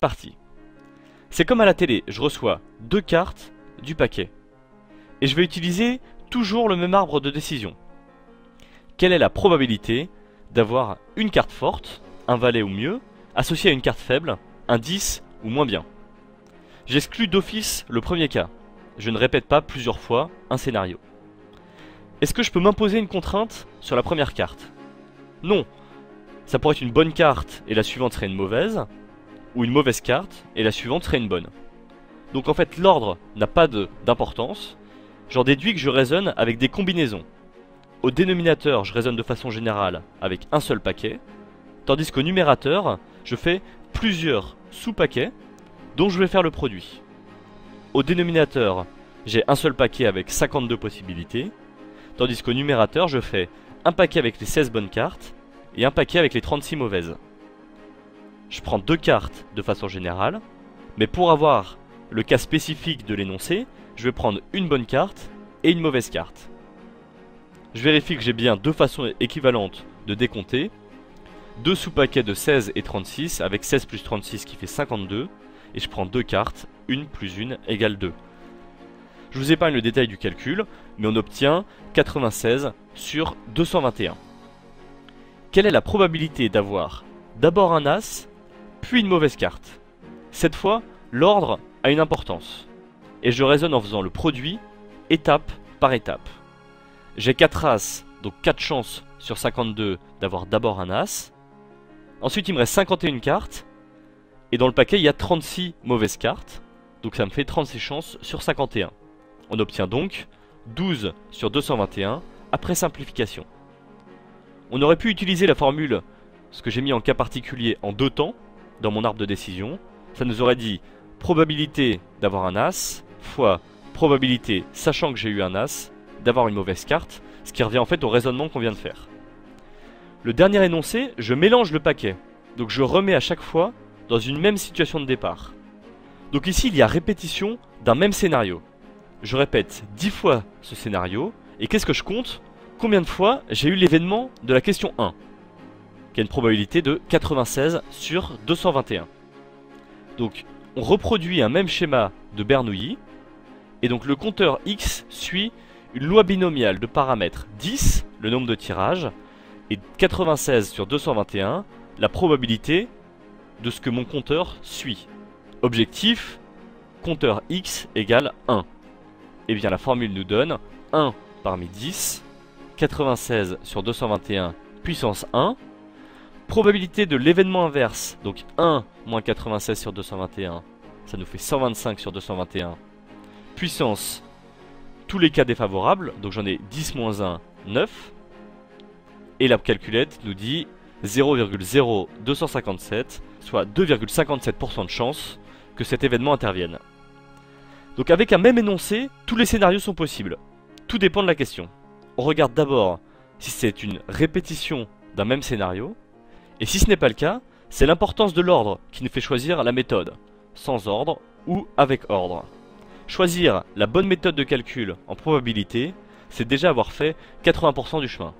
parti. C'est comme à la télé, je reçois 2 cartes du paquet. Et je vais utiliser toujours le même arbre de décision. Quelle est la probabilité d'avoir une carte forte, un valet ou mieux, associée à une carte faible, un 10 ou moins bien? J'exclus d'office le premier cas. Je ne répète pas plusieurs fois un scénario. Est-ce que je peux m'imposer une contrainte sur la première carte? Non. Ça pourrait être une bonne carte et la suivante serait une mauvaise, ou une mauvaise carte et la suivante serait une bonne. Donc en fait l'ordre n'a pas d'importance. J'en déduis que je raisonne avec des combinaisons. Au dénominateur, je raisonne de façon générale avec un seul paquet, tandis qu'au numérateur, je fais plusieurs sous-paquets dont je vais faire le produit. Au dénominateur, j'ai un seul paquet avec 52 possibilités, tandis qu'au numérateur, je fais un paquet avec les 16 bonnes cartes et un paquet avec les 36 mauvaises. Je prends 2 cartes de façon générale, mais pour avoir le cas spécifique de l'énoncé, je vais prendre une bonne carte et une mauvaise carte. Je vérifie que j'ai bien 2 façons équivalentes de décompter, 2 sous-paquets de 16 et 36 avec 16 plus 36 qui fait 52, et je prends 2 cartes, 1 plus 1 égale 2. Je vous épargne le détail du calcul, mais on obtient 96 sur 221. Quelle est la probabilité d'avoir d'abord un as, puis une mauvaise carte? Cette fois, l'ordre a une importance, et je raisonne en faisant le produit étape par étape. J'ai 4 as, donc 4 chances sur 52 d'avoir d'abord un as. Ensuite il me reste 51 cartes, et dans le paquet il y a 36 mauvaises cartes, donc ça me fait 36 chances sur 51. On obtient donc 12 sur 221 après simplification. On aurait pu utiliser la formule, ce que j'ai mis en cas particulier en 2 temps, dans mon arbre de décision. Ça nous aurait dit probabilité d'avoir un as, fois probabilité, sachant que j'ai eu un as, d'avoir une mauvaise carte, ce qui revient en fait au raisonnement qu'on vient de faire. Le dernier énoncé, je mélange le paquet, donc je remets à chaque fois dans une même situation de départ. Donc ici il y a répétition d'un même scénario. Je répète 10 fois ce scénario, et qu'est-ce que je compte? Combien de fois j'ai eu l'événement de la question 1, qui a une probabilité de 96 sur 221. Donc on reproduit un même schéma de Bernoulli, et donc le compteur X suit une loi binomiale de paramètres 10, le nombre de tirages, et 96 sur 221, la probabilité de ce que mon compteur suit. Objectif, compteur X égale 1. Et bien la formule nous donne 1 parmi 10, 96 sur 221 puissance 1, probabilité de l'événement inverse, donc 1 moins 96 sur 221, ça nous fait 125 sur 221, puissance tous les cas défavorables, donc j'en ai 10 moins 1, 9, et la calculette nous dit 0,0257, soit 2,57% de chance que cet événement intervienne. Donc avec un même énoncé, tous les scénarios sont possibles. Tout dépend de la question. On regarde d'abord si c'est une répétition d'un même scénario, et si ce n'est pas le cas, c'est l'importance de l'ordre qui nous fait choisir la méthode, sans ordre ou avec ordre. Choisir la bonne méthode de calcul en probabilité, c'est déjà avoir fait 80% du chemin.